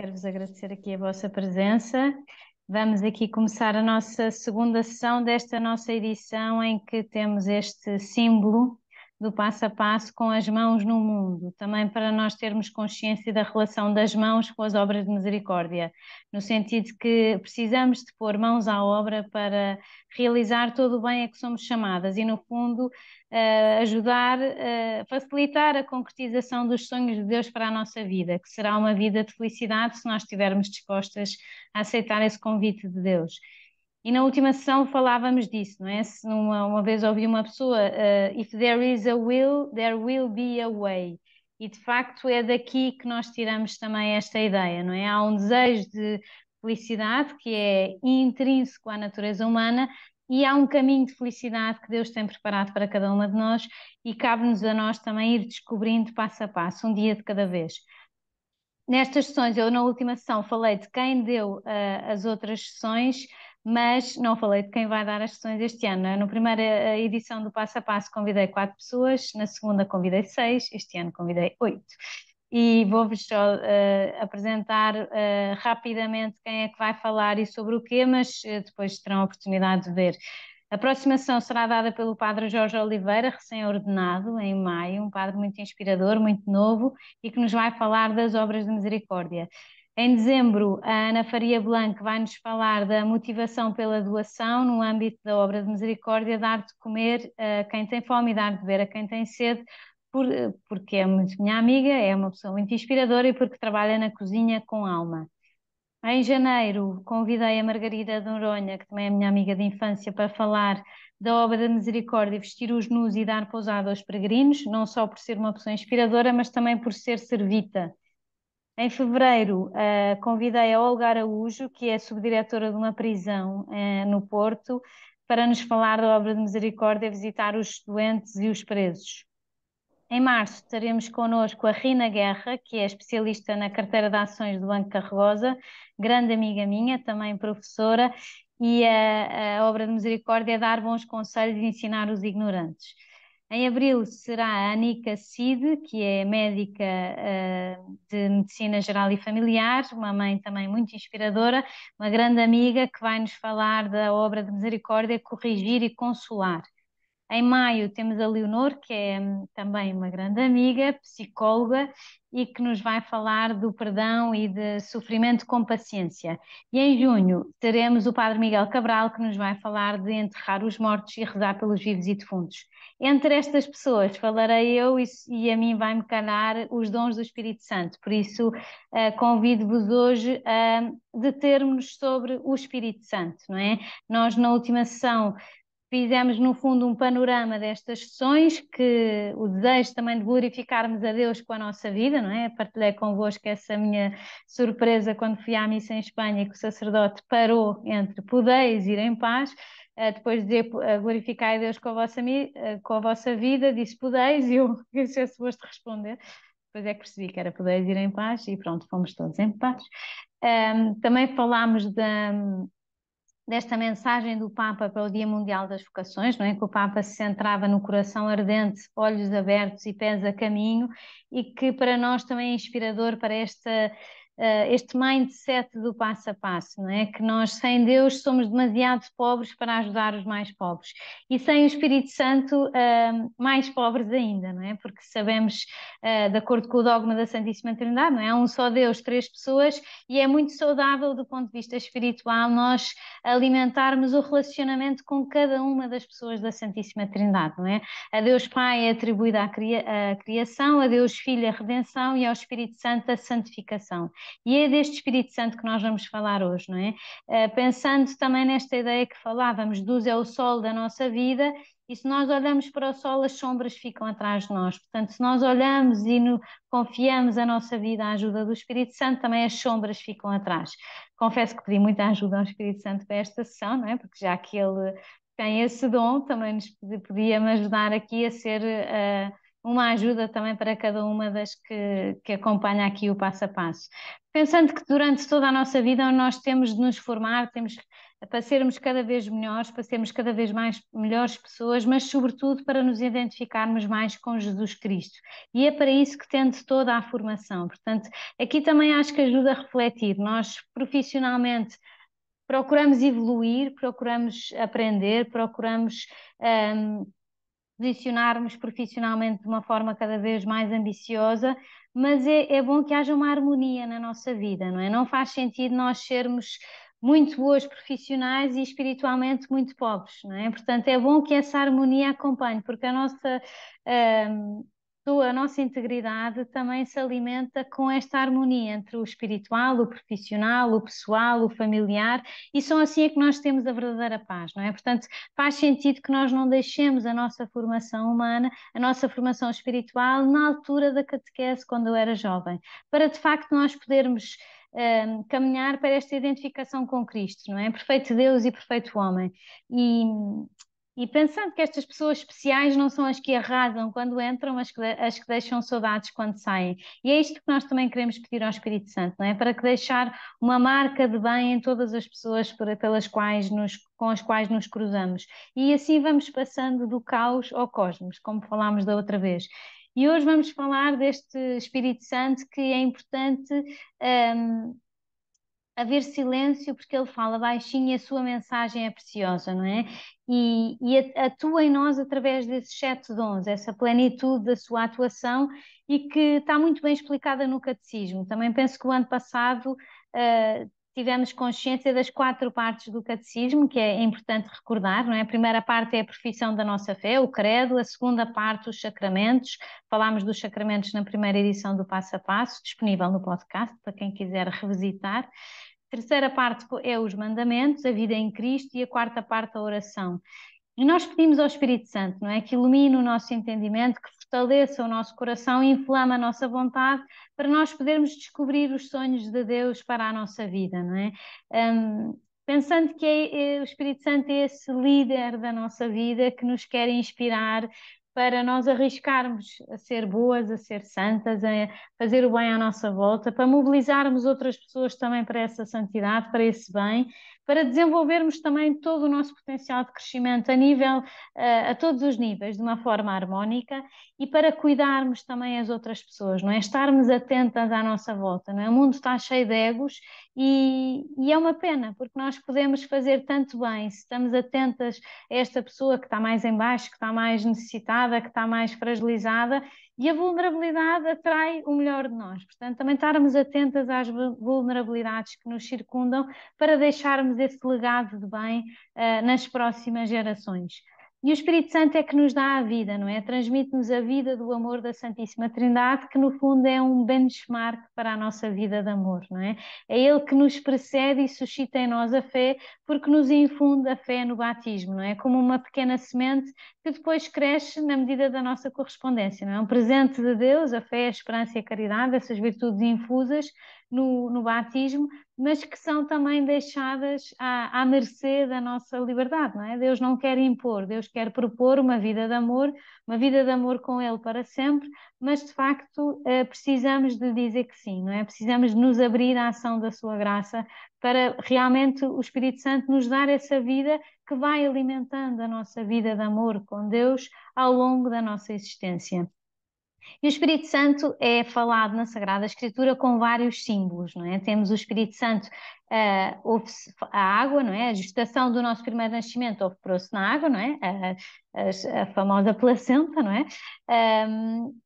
quero-vos agradecer aqui a vossa presença. Vamos aqui começar a nossa segunda sessão desta nossa edição, em que temos este símbolo do passo a passo com as mãos no mundo, também para nós termos consciência da relação das mãos com as obras de misericórdia, no sentido que precisamos de pôr mãos à obra para realizar todo o bem a que somos chamadas e, no fundo, ajudar, facilitar a concretização dos sonhos de Deus para a nossa vida, que será uma vida de felicidade se nós estivermos dispostas a aceitar esse convite de Deus. E na última sessão falávamos disso, não é? Se uma vez ouvi uma pessoa, if there is a will, there will be a way. E de facto é daqui que nós tiramos também esta ideia, não é? Há um desejo de felicidade que é intrínseco à natureza humana e há um caminho de felicidade que Deus tem preparado para cada uma de nós e cabe-nos a nós também ir descobrindo passo a passo, um dia de cada vez. Nestas sessões, eu na última sessão falei de quem deu as outras sessões, mas não falei de quem vai dar as sessões este ano. Na primeira edição do Passo a Passo convidei 4 pessoas, na segunda convidei 6, este ano convidei 8. E vou-vos só apresentar rapidamente quem é que vai falar e sobre o quê, mas depois terão a oportunidade de ver. A próxima sessão será dada pelo Padre Jorge Oliveira, recém-ordenado, em maio, um padre muito inspirador, muito novo, e que nos vai falar das obras de misericórdia. Em dezembro, a Ana Faria Blanco vai-nos falar da motivação pela doação no âmbito da obra de misericórdia, dar de comer a quem tem fome e dar de beber a quem tem sede, porque é muito minha amiga, é uma pessoa muito inspiradora e porque trabalha na cozinha com alma. Em janeiro, convidei a Margarida de Noronha, que também é minha amiga de infância, para falar da obra da misericórdia, vestir os nus e dar pousada aos peregrinos, não só por ser uma pessoa inspiradora, mas também por ser servita. Em fevereiro, convidei a Olga Araújo, que é subdiretora de uma prisão no Porto, para nos falar da obra de misericórdia, visitar os doentes e os presos. Em março teremos connosco a Rina Guerra, que é especialista na carteira de ações do Banco Carregosa, grande amiga minha, também professora, e a obra de misericórdia é dar bons conselhos e ensinar os ignorantes. Em abril será a Anica Cid, que é médica de Medicina Geral e Familiar, uma mãe também muito inspiradora, uma grande amiga que vai nos falar da obra de misericórdia, corrigir e consolar. Em maio temos a Leonor, que é também uma grande amiga, psicóloga, e que nos vai falar do perdão e de sofrimento com paciência. E em junho teremos o Padre Miguel Cabral, que nos vai falar de enterrar os mortos e rezar pelos vivos e defuntos. Entre estas pessoas falarei eu e a mim vai-me calhar os dons do Espírito Santo. Por isso, convido-vos hoje a determos-nos sobre o Espírito Santo, não é? Nós, na última sessão, fizemos, no fundo, um panorama destas sessões, que o desejo também de glorificarmos a Deus com a nossa vida, não é? Partilhei convosco essa minha surpresa quando fui à missa em Espanha e que o sacerdote parou entre podeis ir em paz, depois de dizer glorificai a Deus com a vossa vida, disse podeis e eu se suposto responder. Depois é que percebi que era podeis ir em paz e pronto, fomos todos em paz. Também falámos desta mensagem do Papa para o Dia Mundial das Vocações, não é? Que o Papa se centrava no coração ardente, olhos abertos e pés a caminho, e que para nós também é inspirador para este mindset do passo a passo, não é? Que nós sem Deus somos demasiado pobres para ajudar os mais pobres e sem o Espírito Santo mais pobres ainda, não é? Porque sabemos, de acordo com o dogma da Santíssima Trindade, não é? Há um só Deus, 3 pessoas, e é muito saudável do ponto de vista espiritual nós alimentarmos o relacionamento com cada uma das pessoas da Santíssima Trindade, não é? A Deus Pai é atribuída a criação, a Deus Filho a redenção e ao Espírito Santo a santificação. E é deste Espírito Santo que nós vamos falar hoje, não é? Pensando também nesta ideia que falávamos, luz é o sol da nossa vida, e se nós olhamos para o sol, as sombras ficam atrás de nós. Portanto, se nós olhamos e confiamos a nossa vida à ajuda do Espírito Santo, também as sombras ficam atrás. Confesso que pedi muita ajuda ao Espírito Santo para esta sessão, não é? Porque já que ele tem esse dom, também nos podia me ajudar aqui a ser uma ajuda também para cada uma das que acompanha aqui o passo a passo. Pensando que durante toda a nossa vida nós temos de nos formar, temos para sermos cada vez melhores, para sermos cada vez mais melhores pessoas, mas sobretudo para nos identificarmos mais com Jesus Cristo. E é para isso que tende toda a formação. Portanto, aqui também acho que ajuda a refletir. Nós profissionalmente procuramos evoluir, procuramos aprender, procuramos posicionarmos profissionalmente de uma forma cada vez mais ambiciosa, mas é bom que haja uma harmonia na nossa vida, não é? Não faz sentido nós sermos muito boas profissionais e espiritualmente muito pobres, não é? Portanto, é bom que essa harmonia acompanhe, porque hum, a nossa integridade também se alimenta com esta harmonia entre o espiritual, o profissional, o pessoal, o familiar, e só assim é que nós temos a verdadeira paz, não é? Portanto, faz sentido que nós não deixemos a nossa formação humana, a nossa formação espiritual na altura da catequese, quando eu era jovem, para de facto nós podermos caminhar para esta identificação com Cristo, não é? Perfeito Deus e perfeito homem. E, e pensando que estas pessoas especiais não são as que arrasam quando entram, mas as que deixam saudades quando saem. E é isto que nós também queremos pedir ao Espírito Santo, não é? Para que deixar uma marca de bem em todas as pessoas com as quais nos cruzamos. E assim vamos passando do caos ao cosmos, como falámos da outra vez. E hoje vamos falar deste Espírito Santo que é importante haver silêncio porque ele fala baixinho e a sua mensagem é preciosa, não é? E atua em nós através desses 7 dons, essa plenitude da sua atuação e que está muito bem explicada no Catecismo. Também penso que o ano passado tivemos consciência das 4 partes do Catecismo, que é importante recordar, não é? A primeira parte é a profissão da nossa fé, o credo, a segunda parte, os sacramentos. Falámos dos sacramentos na primeira edição do Passo a Passo, disponível no podcast, para quem quiser revisitar. A terceira parte é os mandamentos, a vida em Cristo, e a quarta parte a oração. E nós pedimos ao Espírito Santo, não é? Que ilumine o nosso entendimento, que fortaleça o nosso coração e inflame a nossa vontade para nós podermos descobrir os sonhos de Deus para a nossa vida, não é? Pensando que o Espírito Santo é esse líder da nossa vida que nos quer inspirar para nós arriscarmos a ser boas, a ser santas, a fazer o bem à nossa volta, para mobilizarmos outras pessoas também para essa santidade, para esse bem, para desenvolvermos também todo o nosso potencial de crescimento a todos os níveis, de uma forma harmónica, e para cuidarmos também as outras pessoas, não é? Estarmos atentas à nossa volta, não é? O mundo está cheio de egos e é uma pena, porque nós podemos fazer tanto bem se estamos atentas a esta pessoa que está mais em baixo, que está mais necessitada, que está mais fragilizada, e a vulnerabilidade atrai o melhor de nós. Portanto, também estarmos atentas às vulnerabilidades que nos circundam para deixarmos esse legado de bem nas próximas gerações. E o Espírito Santo é que nos dá a vida, não é? Transmite-nos a vida do amor da Santíssima Trindade, que no fundo é um benchmark para a nossa vida de amor, não é? É Ele que nos precede e suscita em nós a fé, porque nos infunde a fé no batismo, não é? Como uma pequena semente que depois cresce na medida da nossa correspondência, não é? Um presente de Deus, a fé, a esperança e a caridade, essas virtudes infusas no batismo, mas que são também deixadas à mercê da nossa liberdade, não é? Deus não quer impor, Deus quer propor uma vida de amor com Ele para sempre, mas de facto precisamos de dizer que sim, não é? Precisamos de nos abrir à ação da Sua graça para realmente o Espírito Santo nos dar essa vida que vai alimentando a nossa vida de amor com Deus ao longo da nossa existência. E o Espírito Santo é falado na Sagrada Escritura com vários símbolos, não é? Temos o Espírito Santo, a água, não é? A gestação do nosso primeiro nascimento operou-se na água, não é? A famosa placenta, não é?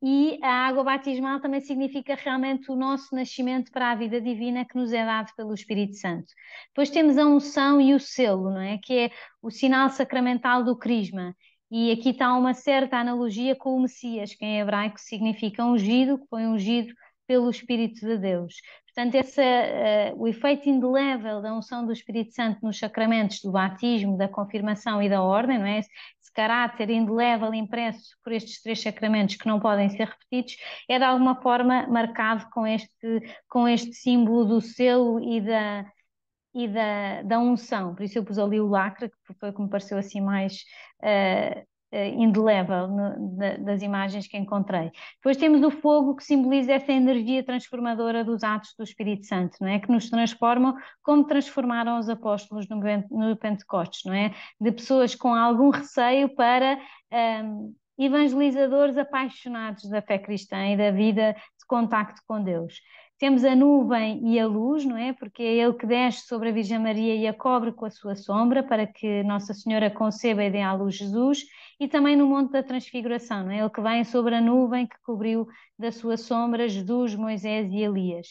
E a água batismal também significa realmente o nosso nascimento para a vida divina que nos é dado pelo Espírito Santo. Depois temos a unção e o selo, não é? Que é o sinal sacramental do crisma. E aqui está uma certa analogia com o Messias, que em hebraico significa ungido, que foi ungido pelo Espírito de Deus. Portanto, o efeito indelével da unção do Espírito Santo nos sacramentos do batismo, da confirmação e da ordem, não é? Esse caráter indelével impresso por estes 3 sacramentos que não podem ser repetidos, é de alguma forma marcado com este símbolo do selo e da unção. Por isso eu pus ali o lacre, que foi o que me pareceu assim mais indelével das imagens que encontrei. Depois temos o fogo, que simboliza essa energia transformadora dos atos do Espírito Santo, não é? Que nos transformam como transformaram os apóstolos no Pentecostes, não é? De pessoas com algum receio para evangelizadores apaixonados da fé cristã e da vida de contacto com Deus. Temos a nuvem e a luz, não é? Porque é ele que desce sobre a Virgem Maria e a cobre com a sua sombra para que Nossa Senhora conceba e dê à luz Jesus, e também no Monte da Transfiguração, não é? Ele que vem sobre a nuvem que cobriu da sua sombra Jesus, Moisés e Elias.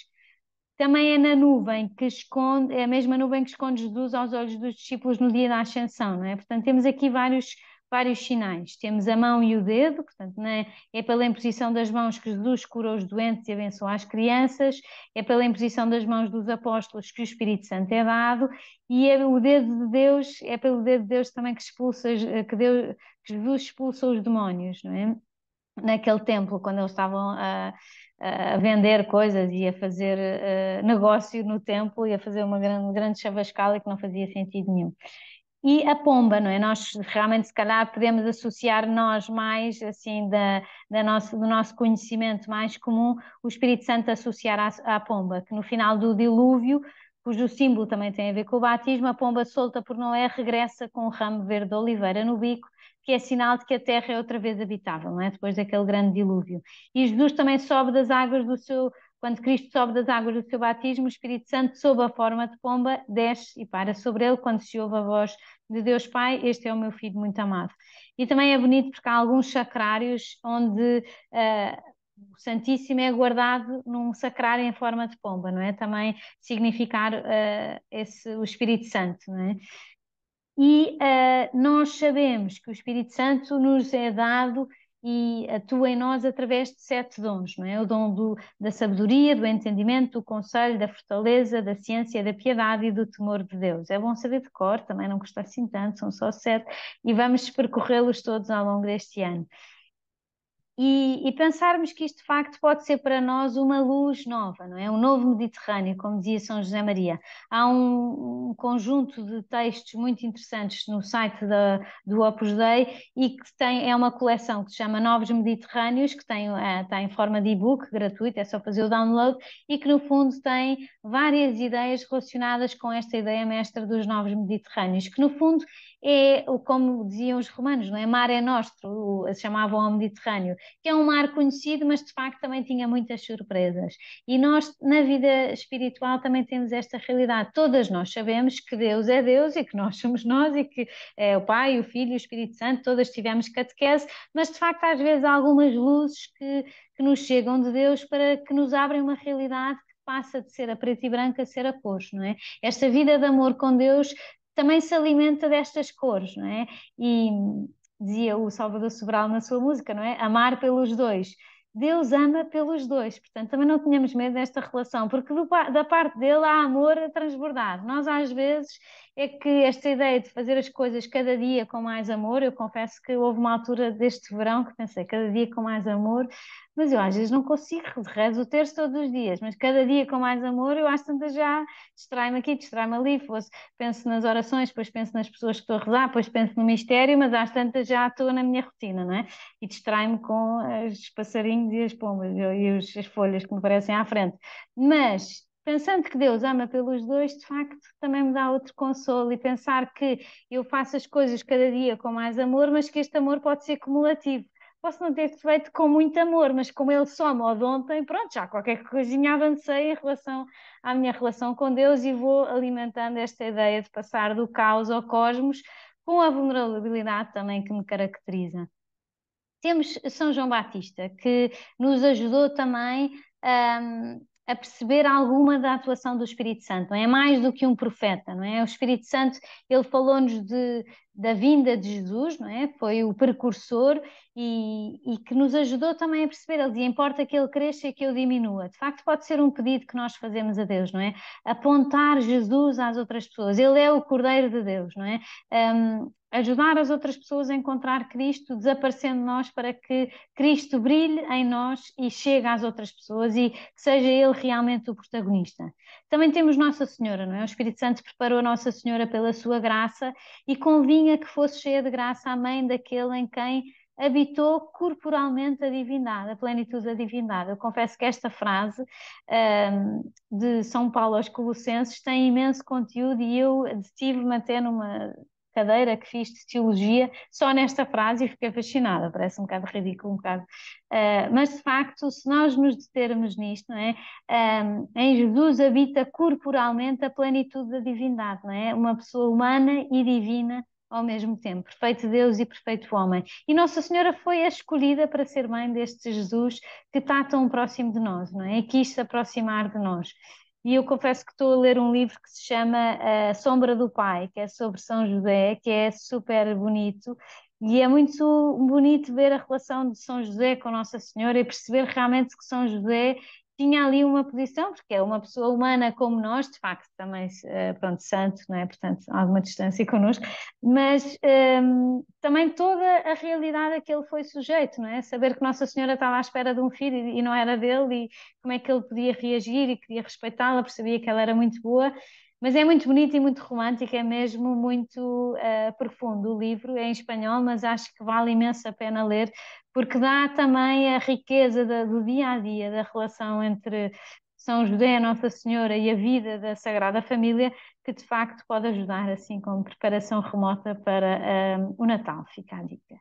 Também é na nuvem que esconde, é a mesma nuvem que esconde Jesus aos olhos dos discípulos no dia da Ascensão, não é? Portanto, temos aqui vários sinais. Temos a mão e o dedo, portanto, né? É pela imposição das mãos que Jesus cura os doentes e abençoa as crianças, é pela imposição das mãos dos apóstolos que o Espírito Santo é dado, e é o dedo de Deus, é pelo dedo de Deus também que que Jesus expulsa os demónios, não é? Naquele templo, quando eles estavam a vender coisas e a fazer negócio no templo e a fazer uma grande chavascala que não fazia sentido nenhum. E a pomba, não é? Nós realmente, se calhar, podemos associar nós mais, assim, do nosso conhecimento mais comum, o Espírito Santo associar à pomba, que no final do dilúvio, cujo símbolo também tem a ver com o batismo, a pomba solta por Noé regressa com um ramo verde de oliveira no bico, que é sinal de que a terra é outra vez habitável, não é? Depois daquele grande dilúvio. E Jesus também sobe das águas do seu... Quando Cristo sobe das águas do seu batismo, o Espírito Santo, sob a forma de pomba, desce e para sobre ele quando se ouve a voz de Deus Pai: este é o meu filho muito amado. E também é bonito porque há alguns sacrários onde o Santíssimo é guardado num sacrário em forma de pomba, não é? Também significar o Espírito Santo, não é? E nós sabemos que o Espírito Santo nos é dado e atua em nós através de 7 dons, não é? O dom da sabedoria, do entendimento, do conselho, da fortaleza, da ciência, da piedade e do temor de Deus. É bom saber de cor, também não custa assim tanto, são só 7, e vamos percorrê-los todos ao longo deste ano. E pensarmos que isto de facto pode ser para nós uma luz nova, não é? Um novo Mediterrâneo, como dizia São José Maria. Há um conjunto de textos muito interessantes no site do Opus Dei e que é uma coleção que se chama Novos Mediterrâneos, que está em forma de e-book gratuito, é só fazer o download, e que no fundo tem várias ideias relacionadas com esta ideia mestra dos Novos Mediterrâneos, que no fundo é, como diziam os romanos, não é? Mare Nostrum, se chamavam ao Mediterrâneo, que é um mar conhecido, mas de facto também tinha muitas surpresas. E nós, na vida espiritual, também temos esta realidade. Todas nós sabemos que Deus é Deus e que nós somos nós e que é o Pai, o Filho e o Espírito Santo, todas tivemos catequese, mas de facto às vezes há algumas luzes que nos chegam de Deus para que nos abrem uma realidade que passa de ser a preto e branco a ser a cores, não é? Esta vida de amor com Deus também se alimenta destas cores, não é? E dizia o Salvador Sobral na sua música, não é? Amar pelos dois. Deus ama pelos dois, portanto também não tínhamos medo desta relação, porque da parte dele há amor a transbordar. Nós às vezes é que esta ideia de fazer as coisas cada dia com mais amor, eu confesso que houve uma altura deste verão que pensei cada dia com mais amor, mas eu às vezes não consigo, rezo o terço todos os dias, mas cada dia com mais amor eu às tantas já distrai-me aqui, distrai-me ali, penso nas orações, depois penso nas pessoas que estou a rezar, depois penso no mistério, mas às tantas já estou na minha rotina, não é? E distrai-me com os passarinhos e as pombas e as folhas que me parecem à frente. Mas pensando que Deus ama pelos dois, de facto, também me dá outro consolo, e pensar que eu faço as coisas cada dia com mais amor, mas que este amor pode ser cumulativo. Posso não ter feito com muito amor, mas como ele soma ao de ontem, pronto, já qualquer coisinha avancei em relação à minha relação com Deus, e vou alimentando esta ideia de passar do caos ao cosmos, com a vulnerabilidade também que me caracteriza. Temos São João Batista, que nos ajudou também a perceber alguma da atuação do Espírito Santo. Não é mais do que um profeta, não é? O Espírito Santo, ele falou-nos da vinda de Jesus, não é? Foi o precursor e que nos ajudou também a perceber. Ele dizia: importa que ele cresça e que eu diminua. De facto, pode ser um pedido que nós fazemos a Deus, não é? Apontar Jesus às outras pessoas. Ele é o Cordeiro de Deus, não é? ajudar as outras pessoas a encontrar Cristo, desaparecendo de nós para que Cristo brilhe em nós e chegue às outras pessoas e que seja Ele realmente o protagonista. Também temos Nossa Senhora, não é? O Espírito Santo preparou a Nossa Senhora pela sua graça e convinha que fosse cheia de graça a mãe daquele em quem habitou corporalmente a divindade, a plenitude da divindade. Eu confesso que esta frase de São Paulo aos Colossenses tem imenso conteúdo e eu detive-me até numa cadeira que fiz de teologia só nesta frase e fiquei fascinada, parece um bocado ridículo, um bocado. Mas de facto, se nós nos determos nisto, não é? Em Jesus habita corporalmente a plenitude da divindade, não é? Uma pessoa humana e divina ao mesmo tempo, perfeito Deus e perfeito homem. E Nossa Senhora foi a escolhida para ser mãe deste Jesus que está tão próximo de nós, não é? E quis se aproximar de nós. E eu confesso que estou a ler um livro que se chama A Sombra do Pai, que é sobre São José, que é super bonito. E é muito bonito ver a relação de São José com Nossa Senhora e perceber realmente que São José tinha ali uma posição, porque é uma pessoa humana como nós, de facto, também, pronto, santo, não é? Portanto, há alguma distância connosco, mas também toda a realidade a que ele foi sujeito, não é? Saber que Nossa Senhora estava à espera de um filho e não era dele, e como é que ele podia reagir e queria respeitá-la, percebia que ela era muito boa. Mas é muito bonito e muito romântico, é mesmo muito profundo o livro, é em espanhol, mas acho que vale imenso a pena ler, porque dá também a riqueza do dia a dia, da relação entre São José, Nossa Senhora e a vida da Sagrada Família, que de facto pode ajudar, assim como preparação remota para o Natal, fica a dica.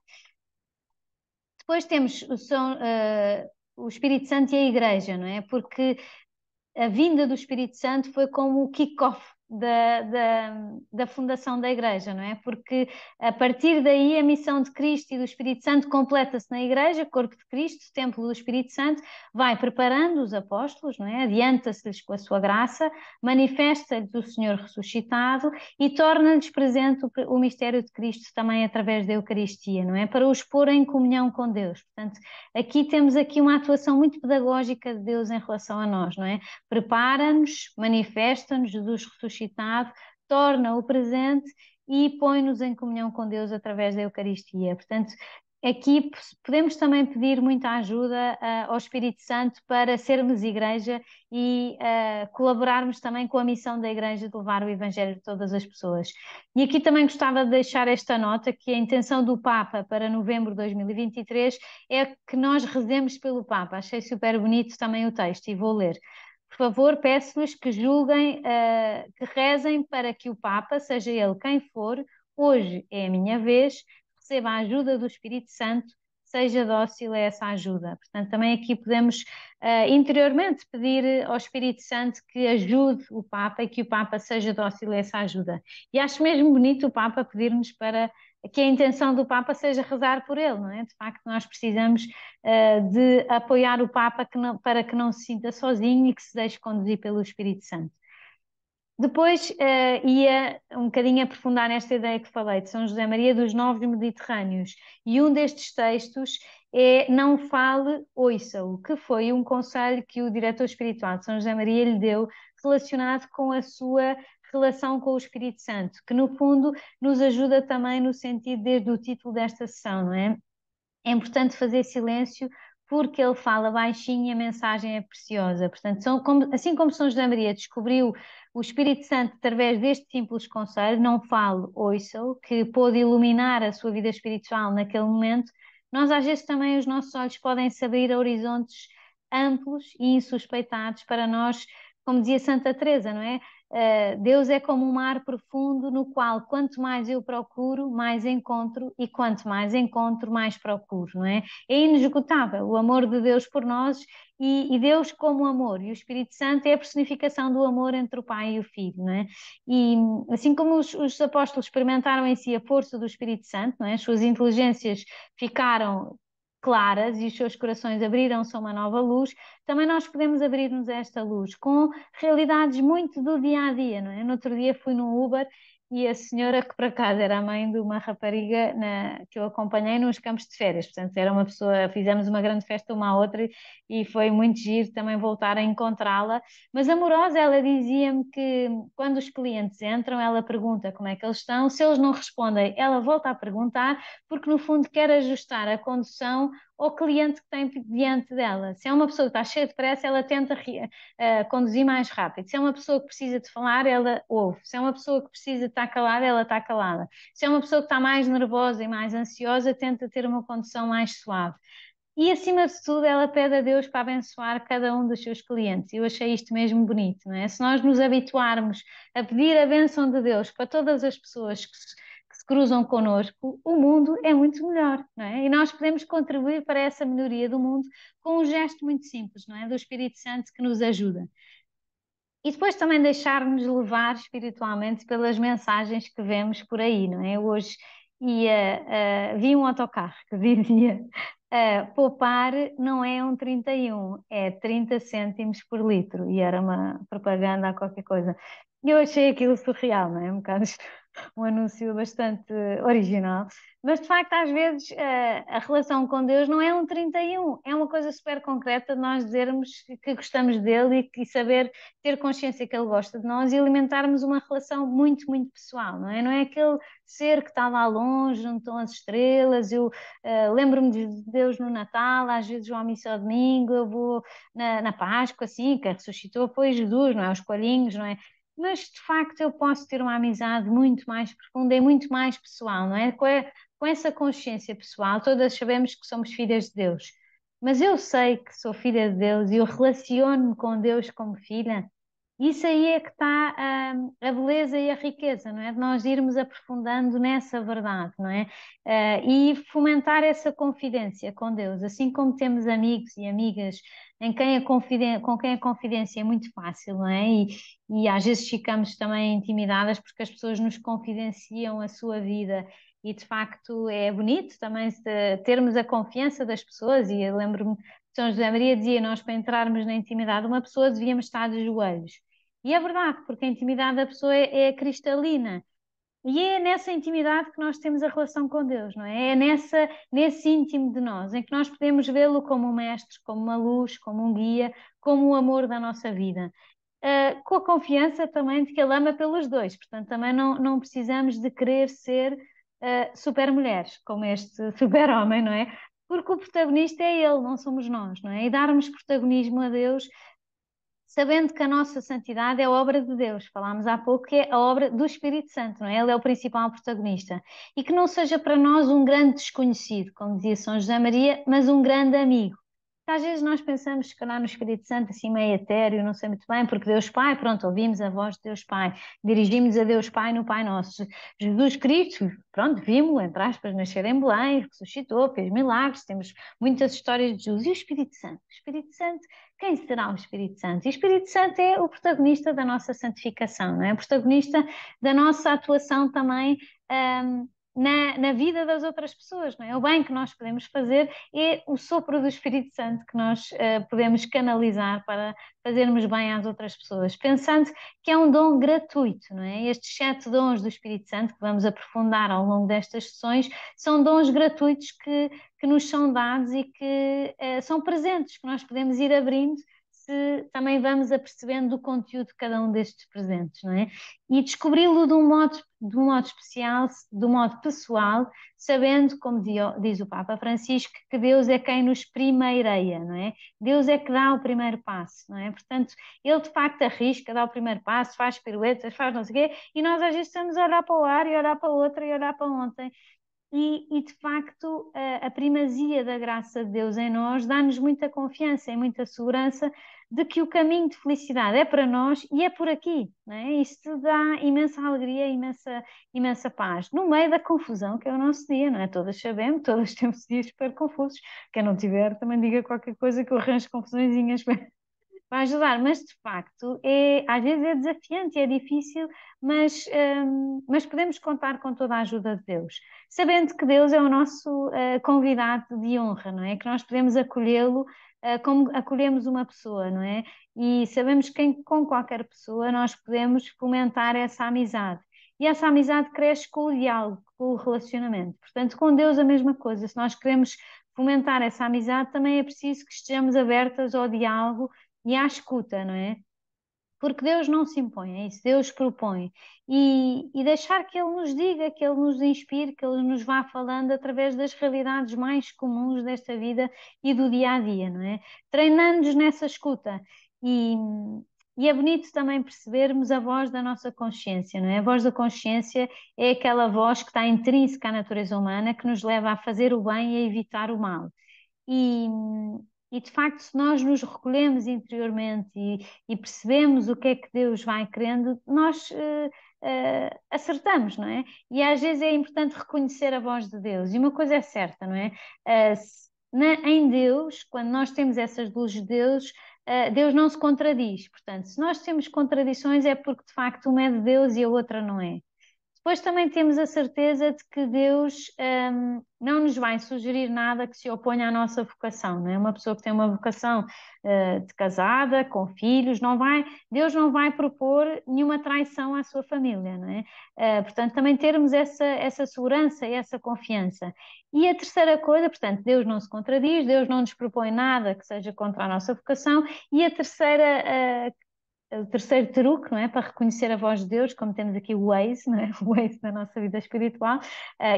Depois temos o Espírito Santo e a Igreja, não é? Porque a vinda do Espírito Santo foi como o kick-off da fundação da Igreja, não é? Porque a partir daí a missão de Cristo e do Espírito Santo completa-se na Igreja, corpo de Cristo, templo do Espírito Santo, vai preparando os apóstolos, não é? Adianta-se-lhes com a sua graça, manifesta-lhes o Senhor ressuscitado e torna-lhes presente o mistério de Cristo também através da Eucaristia, não é? Para os pôr em comunhão com Deus. Portanto, aqui temos uma atuação muito pedagógica de Deus em relação a nós, não é? Prepara-nos, manifesta-nos Jesus ressuscitado, torna-o presente e põe-nos em comunhão com Deus através da Eucaristia. Portanto, aqui podemos também pedir muita ajuda ao Espírito Santo para sermos igreja e colaborarmos também com a missão da igreja de levar o Evangelho a todas as pessoas. E aqui também gostava de deixar esta nota, que a intenção do Papa para novembro de 2023 é que nós rezemos pelo Papa. Achei super bonito também o texto e vou ler. Por favor, peço-lhes que julguem, que rezem para que o Papa, seja ele quem for, hoje é a minha vez, receba a ajuda do Espírito Santo, seja dócil a essa ajuda. Portanto, também aqui podemos interiormente pedir ao Espírito Santo que ajude o Papa e que o Papa seja dócil a essa ajuda. E acho mesmo bonito o Papa pedir-nos para que a intenção do Papa seja rezar por ele, não é? De facto, nós precisamos de apoiar o Papa para que não se sinta sozinho e que se deixe conduzir pelo Espírito Santo. Depois ia um bocadinho aprofundar nesta ideia que falei de São José Maria dos Novos Mediterrâneos, e um destes textos é Não fale, ouça-o, que foi um conselho que o diretor espiritual de São José Maria lhe deu relacionado com a sua relação com o Espírito Santo, que no fundo nos ajuda também no sentido desde o título desta sessão, não é? É importante fazer silêncio porque ele fala baixinho e a mensagem é preciosa. Portanto, assim como São José Maria descobriu o Espírito Santo através deste simples conselho, não fale, ouça-o, que pôde iluminar a sua vida espiritual naquele momento, nós às vezes também os nossos olhos podem se abrir a horizontes amplos e insuspeitados para nós, como dizia Santa Teresa, não é? Deus é como um mar profundo no qual quanto mais eu procuro, mais encontro, e quanto mais encontro, mais procuro, não é? É inesgotável o amor de Deus por nós e Deus como amor, e o Espírito Santo é a personificação do amor entre o Pai e o Filho, não é? E assim como os apóstolos experimentaram em si a força do Espírito Santo, não é? As suas inteligências ficaram claras e os seus corações abriram-se a uma nova luz, também nós podemos abrir-nos a esta luz com realidades muito do dia a dia, não é? No outro dia fui no Uber e a senhora que por acaso era a mãe de uma rapariga que eu acompanhei nos campos de férias, portanto era uma pessoa, fizemos uma grande festa uma à outra e foi muito giro também voltar a encontrá-la, mas amorosa, ela dizia-me que quando os clientes entram, ela pergunta como é que eles estão, se eles não respondem, ela volta a perguntar, porque no fundo quer ajustar a condução ao cliente que tem diante dela. Se é uma pessoa que está cheia de pressa, ela tenta conduzir mais rápido. Se é uma pessoa que precisa de falar, ela ouve. Se é uma pessoa que precisa de estar calada, ela está calada. Se é uma pessoa que está mais nervosa e mais ansiosa, tenta ter uma condução mais suave. E, acima de tudo, ela pede a Deus para abençoar cada um dos seus clientes. Eu achei isto mesmo bonito, não é? Se nós nos habituarmos a pedir a bênção de Deus para todas as pessoas que se cruzam connosco, o mundo é muito melhor, não é? E nós podemos contribuir para essa melhoria do mundo com um gesto muito simples, não é? Do Espírito Santo que nos ajuda. E depois também deixar-nos levar espiritualmente pelas mensagens que vemos por aí, não é? Hoje vi um autocarro que dizia poupar não é um 31, é 30 cêntimos por litro. E era uma propaganda a qualquer coisa. E eu achei aquilo surreal, não é? Um bocado um anúncio bastante original. Mas de facto, às vezes, a relação com Deus não é um 31, é uma coisa super concreta de nós dizermos que gostamos dele e saber ter consciência que ele gosta de nós e alimentarmos uma relação muito, muito pessoal, não é? Não é aquele ser que está lá longe, onde estão as estrelas. Eu lembro-me de Deus no Natal, às vezes vou à missa ao domingo, eu vou na Páscoa, assim, que ressuscitou foi Jesus, não é? Os coelhinhos, não é? Mas de facto eu posso ter uma amizade muito mais profunda e muito mais pessoal, não é? Com essa consciência pessoal, todas sabemos que somos filhas de Deus, mas eu sei que sou filha de Deus e eu relaciono-me com Deus como filha. Isso aí é que está a beleza e a riqueza, não é? De nós irmos aprofundando nessa verdade, não é? E fomentar essa confidência com Deus, assim como temos amigos e amigas com quem a confidência é muito fácil, não é? E às vezes ficamos também intimidadas porque as pessoas nos confidenciam a sua vida e de facto é bonito também termos a confiança das pessoas. E eu lembro-me, São José Maria dizia, nós para entrarmos na intimidade de uma pessoa devíamos estar de joelhos. E é verdade, porque a intimidade da pessoa é cristalina. E é nessa intimidade que nós temos a relação com Deus, não é? Nesse íntimo de nós, em que nós podemos vê-lo como um mestre, como uma luz, como um guia, como o amor da nossa vida. Com a confiança também de que Ele ama pelos dois, portanto também não precisamos de querer ser super mulheres, como este super-homem, não é? Porque o protagonista é Ele, não somos nós, não é? E darmos protagonismo a Deus sabendo que a nossa santidade é a obra de Deus, falámos há pouco que é a obra do Espírito Santo, não é? Ele é o principal protagonista. E que não seja para nós um grande desconhecido, como dizia São José Maria, mas um grande amigo. Às vezes nós pensamos, se calhar, no Espírito Santo, assim meio etéreo, não sei muito bem, porque Deus Pai, pronto, ouvimos a voz de Deus Pai, dirigimos a Deus Pai no Pai Nosso. Jesus Cristo, pronto, vimos-lo, entre aspas, nascer em Belém, ressuscitou, fez milagres, temos muitas histórias de Jesus. E o Espírito Santo? O Espírito Santo, quem será o Espírito Santo? E o Espírito Santo é o protagonista da nossa santificação, não é? O protagonista da nossa atuação também. hum, na vida das outras pessoas, não é? O bem que nós podemos fazer é o sopro do Espírito Santo que nós podemos canalizar para fazermos bem às outras pessoas, pensando que é um dom gratuito, não é? Estes 7 dons do Espírito Santo que vamos aprofundar ao longo destas sessões são dons gratuitos que nos são dados e que são presentes, que nós podemos ir abrindo se também vamos apercebendo do conteúdo de cada um destes presentes, não é? E descobri-lo de um modo especial, de um modo pessoal, sabendo, como diz o Papa Francisco, que Deus é quem nos primeireia, não é? Deus é que dá o primeiro passo, não é? Portanto, Ele de facto arrisca, dá o primeiro passo, faz piruetas, faz não sei o quê, e nós às vezes estamos a olhar para o ar e olhar para outra e olhar para ontem. E de facto, a primazia da graça de Deus em nós dá-nos muita confiança e muita segurança de que o caminho de felicidade é para nós e é por aqui, não é? Isto dá imensa alegria, imensa, imensa paz, no meio da confusão que é o nosso dia, não é? Todas sabemos, todas temos dias super confusos. Quem não tiver, também diga qualquer coisa que eu arranjo confusõezinhas para ajudar, mas de facto às vezes é desafiante, é difícil, mas podemos contar com toda a ajuda de Deus, sabendo que Deus é o nosso convidado de honra, não é? Que nós podemos acolhê-lo como acolhemos uma pessoa, não é? E sabemos que com qualquer pessoa nós podemos fomentar essa amizade. e essa amizade cresce com o diálogo, com o relacionamento. Portanto, com Deus a mesma coisa. Se nós queremos fomentar essa amizade, também é preciso que estejamos abertas ao diálogo e à escuta, não é? Porque Deus não se impõe, é isso, Deus propõe. E deixar que Ele nos diga, que Ele nos inspire, que Ele nos vá falando através das realidades mais comuns desta vida e do dia a dia, não é? Treinando-nos nessa escuta. E, e é bonito também percebermos a voz da nossa consciência, não é? A voz da consciência é aquela voz que está intrínseca à natureza humana, que nos leva a fazer o bem e a evitar o mal. E, e de facto, se nós nos recolhemos interiormente e percebemos o que é que Deus vai querendo, nós acertamos, não é? E às vezes é importante reconhecer a voz de Deus. E uma coisa é certa, não é? Em Deus, quando nós temos essas luzes de Deus, Deus não se contradiz. Portanto, se nós temos contradições é porque de facto uma é de Deus e a outra não é. Depois também temos a certeza de que Deus não nos vai sugerir nada que se oponha à nossa vocação, não é? Uma pessoa que tem uma vocação de casada, com filhos, Deus não vai propor nenhuma traição à sua família, não é? Portanto, também termos essa segurança e essa confiança. E a terceira coisa, portanto, Deus não se contradiz, Deus não nos propõe nada que seja contra a nossa vocação, e a terceira o terceiro truque, não é? Para reconhecer a voz de Deus, como temos aqui o Waze, não é? O Waze da nossa vida espiritual,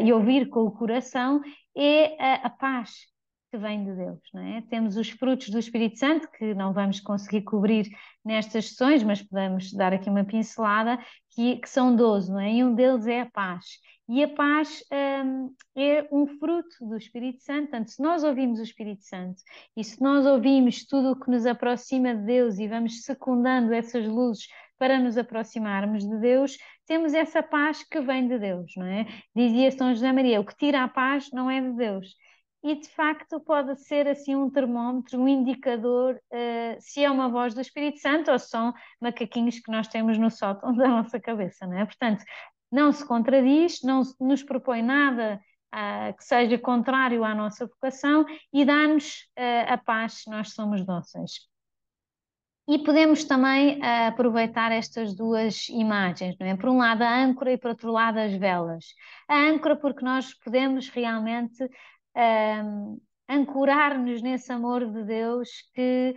e ouvir com o coração, é a paz que vem de Deus, não é? Temos os frutos do Espírito Santo, que não vamos conseguir cobrir nestas sessões, mas podemos dar aqui uma pincelada, que são 12, não é? E um deles é a paz. E a paz é um fruto do Espírito Santo. Portanto, se nós ouvimos o Espírito Santo e se nós ouvimos tudo o que nos aproxima de Deus e vamos secundando essas luzes para nos aproximarmos de Deus, temos essa paz que vem de Deus, não é? Dizia São José Maria, o que tira a paz não é de Deus. E de facto pode ser assim um termómetro, um indicador se é uma voz do Espírito Santo ou se são macaquinhos que nós temos no sótão da nossa cabeça, não é? Portanto, não se contradiz, não nos propõe nada que seja contrário à nossa vocação e dá-nos a paz se nós somos dóceis. E podemos também aproveitar estas duas imagens, não é? Por um lado a âncora e por outro lado as velas. A âncora porque nós podemos realmente ancorar-nos nesse amor de Deus que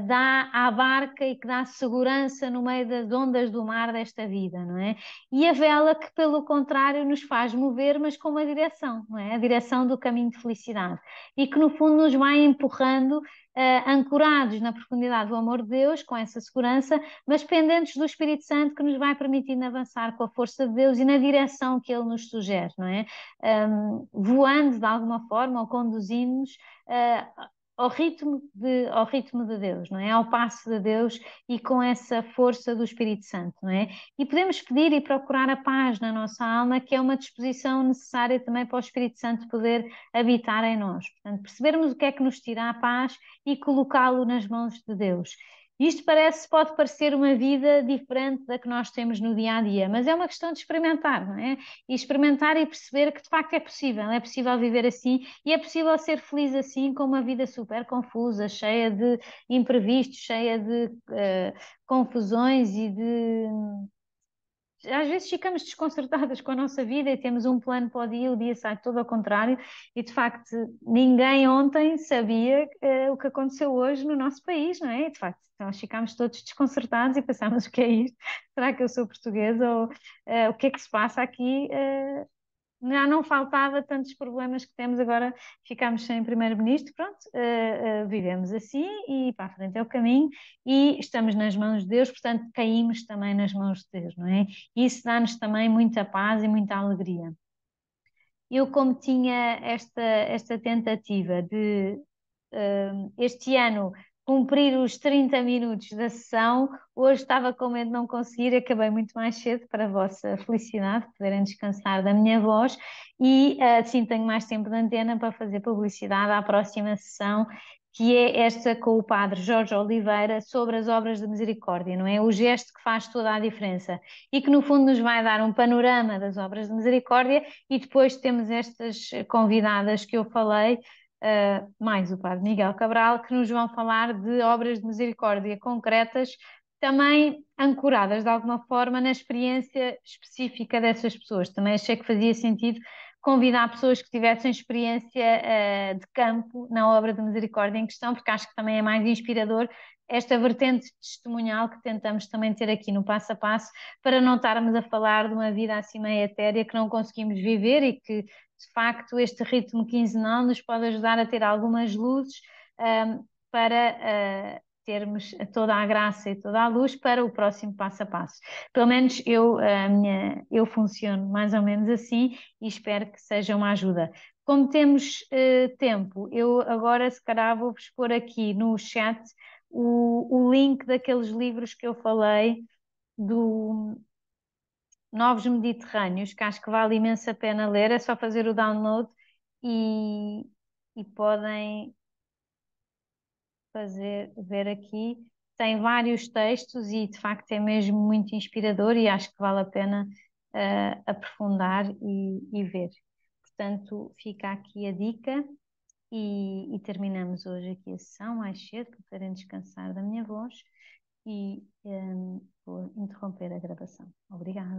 dá à barca e que dá segurança no meio das ondas do mar desta vida, não é? E a vela que, pelo contrário, nos faz mover, mas com uma direção, não é? A direção do caminho de felicidade. E que, no fundo, nos vai empurrando ancorados na profundidade do amor de Deus, com essa segurança, mas pendentes do Espírito Santo que nos vai permitindo avançar com a força de Deus e na direção que Ele nos sugere, não é? Voando de alguma forma ou conduzindo-nos ao ritmo de Deus, não é? Ao passo de Deus e com essa força do Espírito Santo, não é? E podemos pedir e procurar a paz na nossa alma, que é uma disposição necessária também para o Espírito Santo poder habitar em nós. Portanto, percebermos o que é que nos tira a paz e colocá-lo nas mãos de Deus. Isto pode parecer uma vida diferente da que nós temos no dia a dia, mas é uma questão de experimentar, não é? E experimentar e perceber que de facto é possível viver assim e é possível ser feliz assim, com uma vida super confusa, cheia de imprevistos, cheia de confusões e de às vezes ficamos desconcertadas com a nossa vida e temos um plano para o dia sai todo ao contrário, e de facto ninguém ontem sabia o que aconteceu hoje no nosso país, não é? E de facto nós ficámos todos desconcertados e pensámos o que é isto? Será que eu sou portuguesa? Ou o que é que se passa aqui? Já não faltava tantos problemas que temos agora, ficámos sem primeiro-ministro, pronto, vivemos assim e para a frente é o caminho e estamos nas mãos de Deus, portanto caímos também nas mãos de Deus, não é? E isso dá-nos também muita paz e muita alegria. Eu, como tinha esta tentativa de este ano cumprir os 30 minutos da sessão, hoje estava com medo de não conseguir, acabei muito mais cedo para a vossa felicidade, poderem descansar da minha voz e assim tenho mais tempo de antena para fazer publicidade à próxima sessão, que é esta com o padre Jorge Oliveira sobre as obras de misericórdia, não é? O gesto que faz toda a diferença e que no fundo nos vai dar um panorama das obras de misericórdia e depois temos estas convidadas que eu falei, mais o padre Miguel Cabral, que nos vão falar de obras de misericórdia concretas também ancoradas de alguma forma na experiência específica dessas pessoas. Também achei que fazia sentido convidar pessoas que tivessem experiência de campo na obra de misericórdia em questão, porque acho que também é mais inspirador esta vertente testemunhal que tentamos também ter aqui no Passo a Passo, para não estarmos a falar de uma vida assim meio etérea que não conseguimos viver e que, de facto, este ritmo quinzenal nos pode ajudar a ter algumas luzes para termos toda a graça e toda a luz para o próximo passo a passo. Pelo menos eu funciono mais ou menos assim e espero que seja uma ajuda. Como temos tempo, eu agora se calhar vou-vos pôr aqui no chat o link daqueles livros que eu falei do Novos Mediterrâneos, que acho que vale imensa pena ler, é só fazer o download e, e podem ver aqui. Tem vários textos e de facto é mesmo muito inspirador e acho que vale a pena aprofundar e ver. Portanto, fica aqui a dica e terminamos hoje aqui a sessão mais cedo para poderem descansar da minha voz e vou interromper a gravação. Obrigada.